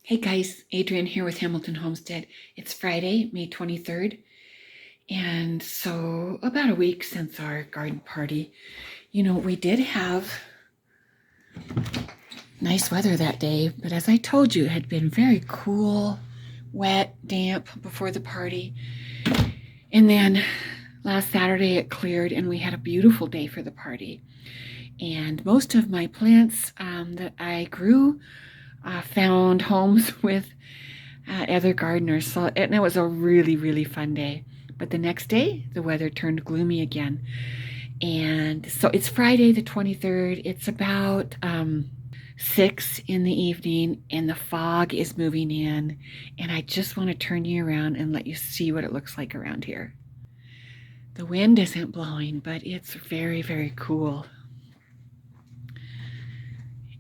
Hey guys, Adrienne here with Hamilton Homestead. It's Friday, May 23rd, and so about a week since our garden party. We did have nice weather that day, but as I told you, it had been very cool, wet, damp before the party. And then last Saturday it cleared and we had a beautiful day for the party. And most of my plants that I grew found homes with other gardeners. And it was a really, really fun day. But the next day, the weather turned gloomy again. And so it's Friday the 23rd. It's about 6 in the evening, and the fog is moving in. And I just want to turn you around and let you see what it looks like around here. The wind isn't blowing, but it's very, very cool.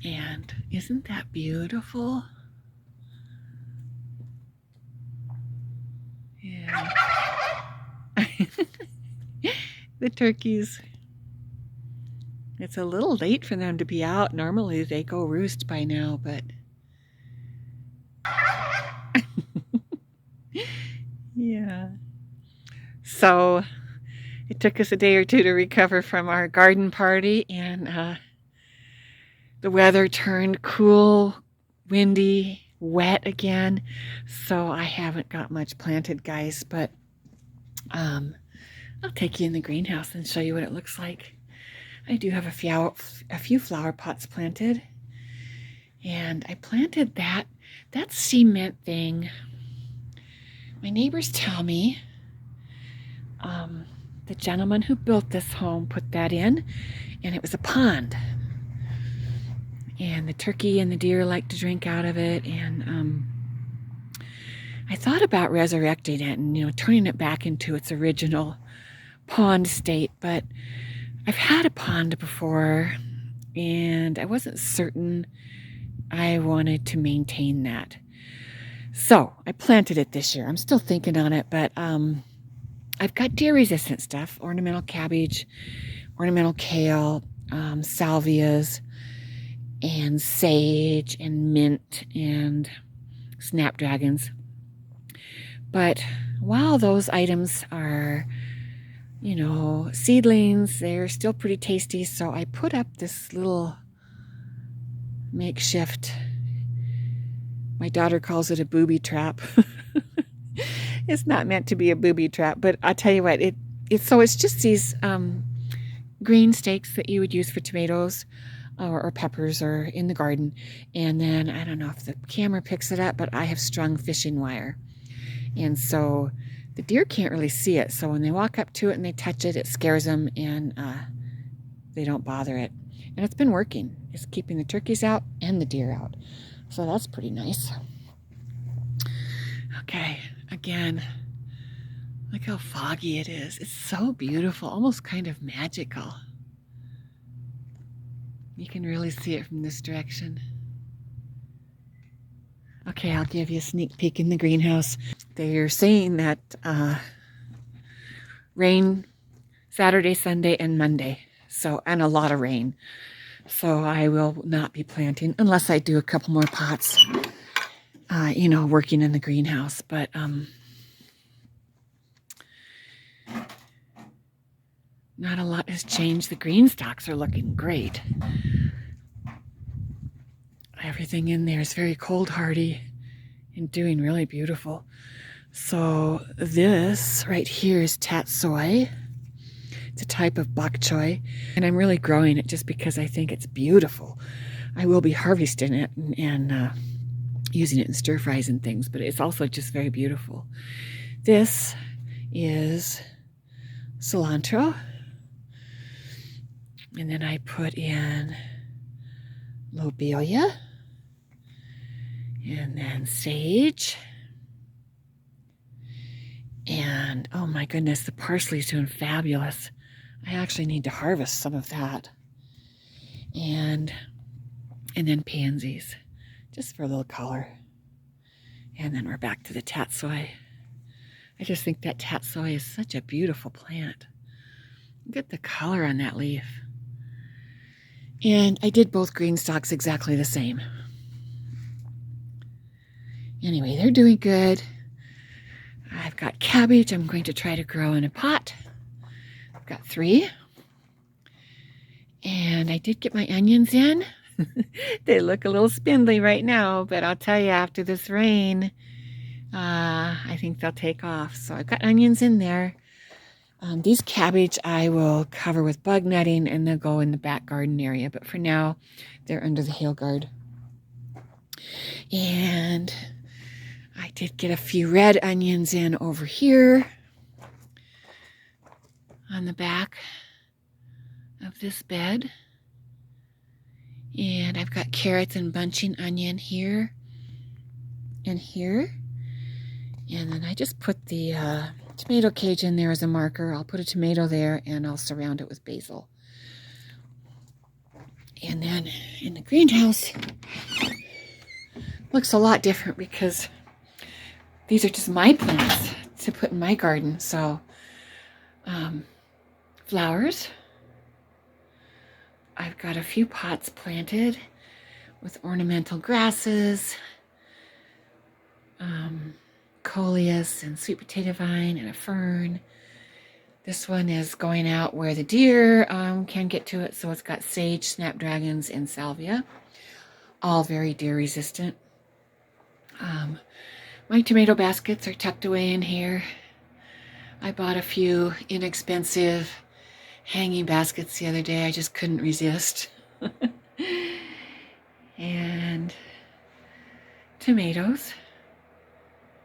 And isn't that beautiful? Yeah. The turkeys. It's a little late for them to be out. Normally they go roost by now, but yeah. So it took us a day or two to recover from our garden party, and the weather turned cool, windy, wet again. So I haven't got much planted, guys, but I'll take you in the greenhouse and show you what it looks like. I do have a few flower pots planted, and I planted that cement thing. My neighbors tell me the gentleman who built this home put that in, and it was a pond. And the turkey and the deer like to drink out of it, and I thought about resurrecting it and turning it back into its original pond state, but I've had a pond before and I wasn't certain I wanted to maintain that. So I planted it this year. I'm still thinking on it, but I've got deer resistant stuff: ornamental cabbage, ornamental kale, salvias, and sage and mint and snapdragons. But while those items are seedlings, they're still pretty tasty. So I put up this little makeshift, my daughter calls it a booby trap. It's not meant to be a booby trap, but I'll tell you what, it's just these green stakes that you would use for tomatoes or peppers or in the garden. And then I don't know if the camera picks it up, but I have strung fishing wire. And so the deer can't really see it. So when they walk up to it and they touch it, it scares them, and they don't bother it. And it's been working. It's keeping the turkeys out and the deer out. So that's pretty nice. Okay, again, look how foggy it is. It's so beautiful, almost kind of magical. You can really see it from this direction. Okay, I'll give you a sneak peek in the greenhouse. They're saying that rain Saturday, Sunday, and Monday. And a lot of rain. So I will not be planting unless I do a couple more pots, working in the greenhouse. But not a lot has changed. The GreenStalks are looking great. Everything in there is very cold hardy and doing really beautiful. So this right here is tatsoi. It's a type of bok choy, and I'm really growing it just because I think it's beautiful. I will be harvesting it and using it in stir fries and things, but it's also just very beautiful. This is cilantro, and then I put in lobelia, and then sage, and oh my goodness, the parsley is doing fabulous. I actually need to harvest some of that. And then pansies, just for a little color. And then we're back to the tatsoi. I just think that tatsoi is such a beautiful plant. Look at the color on that leaf. And I did both GreenStalks exactly the same. Anyway, they're doing good. I've got cabbage I'm going to try to grow in a pot. I've got 3. And I did get my onions in. They look a little spindly right now, but I'll tell you, after this rain, I think they'll take off. So I've got onions in there. These cabbage I will cover with bug netting, and they'll go in the back garden area. But for now, they're under the hail guard. And I did get a few red onions in over here on the back of this bed. And I've got carrots and bunching onion here and here. And then I just put the tomato cage in there as a marker. I'll put a tomato there and I'll surround it with basil. And then in the greenhouse, looks a lot different because these are just my plants to put in my garden. So flowers. I've got a few pots planted with ornamental grasses, coleus and sweet potato vine and a fern. This one is going out where the deer can get to it, so it's got sage, snapdragons, and salvia, all very deer resistant. My tomato baskets are tucked away in here. I bought a few inexpensive hanging baskets the other day. I just couldn't resist. And tomatoes,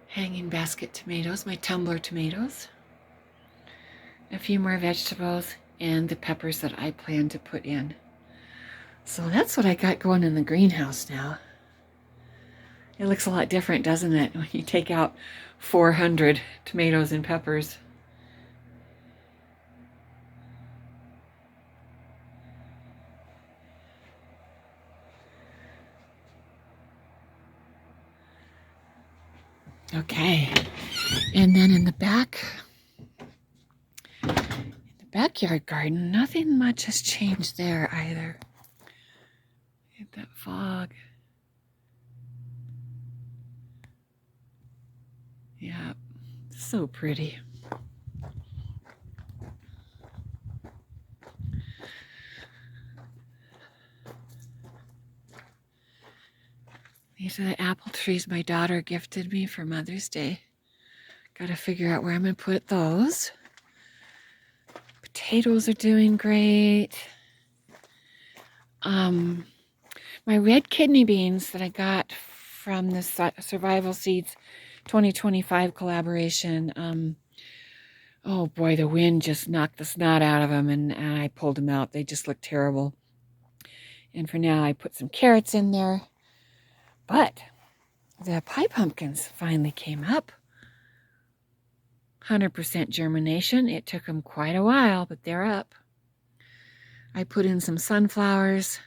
hanging basket tomatoes, my tumbler tomatoes, a few more vegetables, and the peppers that I plan to put in. So that's what I got going in the greenhouse now. It looks a lot different, doesn't it, when you take out 400 tomatoes and peppers. Okay, and then in the backyard garden, nothing much has changed there either. Look at that fog. Yeah, so pretty. These are the apple trees my daughter gifted me for Mother's Day. Got to figure out where I'm going to put those. Potatoes are doing great. My red kidney beans that I got from the Survival Seeds 2025 collaboration. Oh boy, the wind just knocked the snot out of them, and I pulled them out. They just look terrible. And for now, I put some carrots in there. But the pie pumpkins finally came up. 100% germination. It took them quite a while, but they're up. I put in some sunflowers.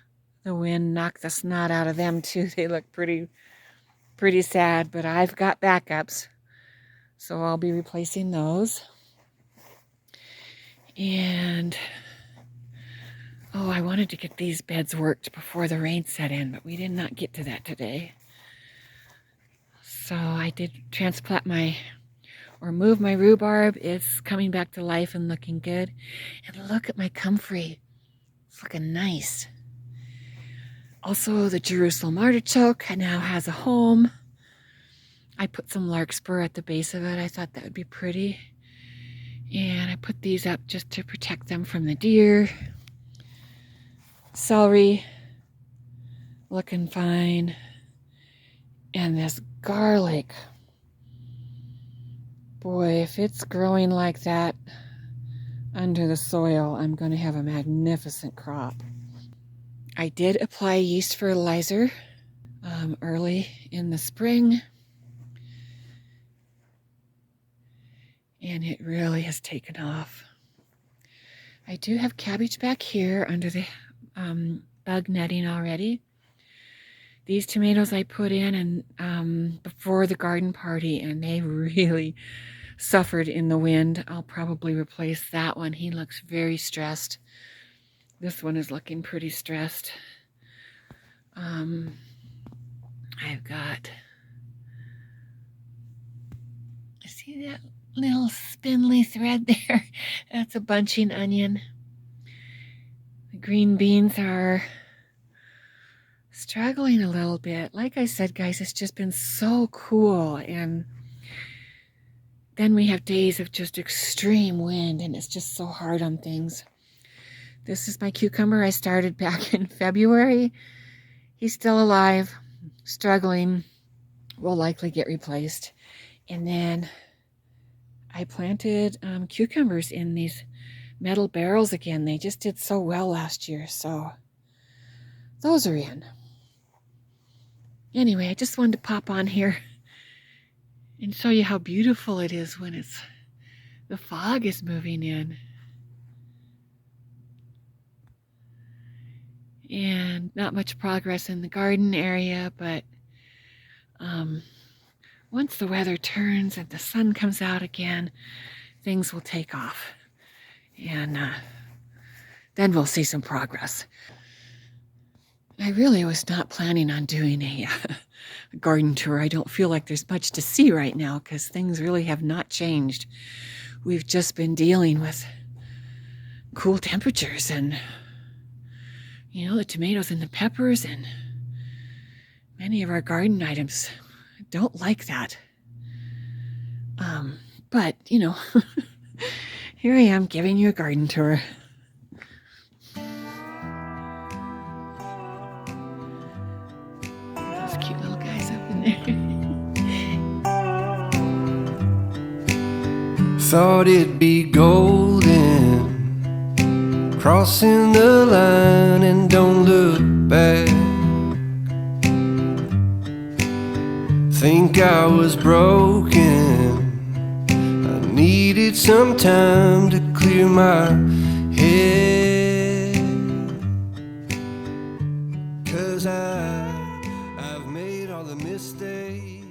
The wind knocked the snot out of them too. They look pretty sad, but I've got backups, so I'll be replacing those. And I wanted to get these beds worked before the rain set in, but we did not get to that today. So I did move my rhubarb. It's coming back to life and looking good. And look at my comfrey. It's looking nice. Also, the Jerusalem artichoke now has a home. I put some larkspur at the base of it. I thought that would be pretty. And I put these up just to protect them from the deer. Celery, looking fine. And this garlic. Boy, if it's growing like that under the soil, I'm going to have a magnificent crop. I did apply yeast fertilizer early in the spring. And it really has taken off. I do have cabbage back here under the bug netting already. These tomatoes I put in and before the garden party, and they really suffered in the wind. I'll probably replace that one. He looks very stressed. This one is looking pretty stressed. I've got See that little spindly thread there? That's a bunching onion. The green beans are struggling a little bit. Like I said, guys, it's just been so cool. And then we have days of just extreme wind, and it's just so hard on things. This is my cucumber I started back in February. He's still alive, struggling, will likely get replaced. And then I planted cucumbers in these metal barrels again. They just did so well last year, so those are in. Anyway, I just wanted to pop on here and show you how beautiful it is when the fog is moving in. And not much progress in the garden area, but once the weather turns and the sun comes out again, things will take off. And then we'll see some progress. I really was not planning on doing a garden tour. I don't feel like there's much to see right now because things really have not changed. We've just been dealing with cool temperatures and, you know, the tomatoes and the peppers and many of our garden items don't like that. But, you know, here I am giving you a garden tour. Those cute little guys up in there. Thought it'd be golden, crossing the line and don't look back. Think I was broken, I needed some time to clear my head, 'cause I've made all the mistakes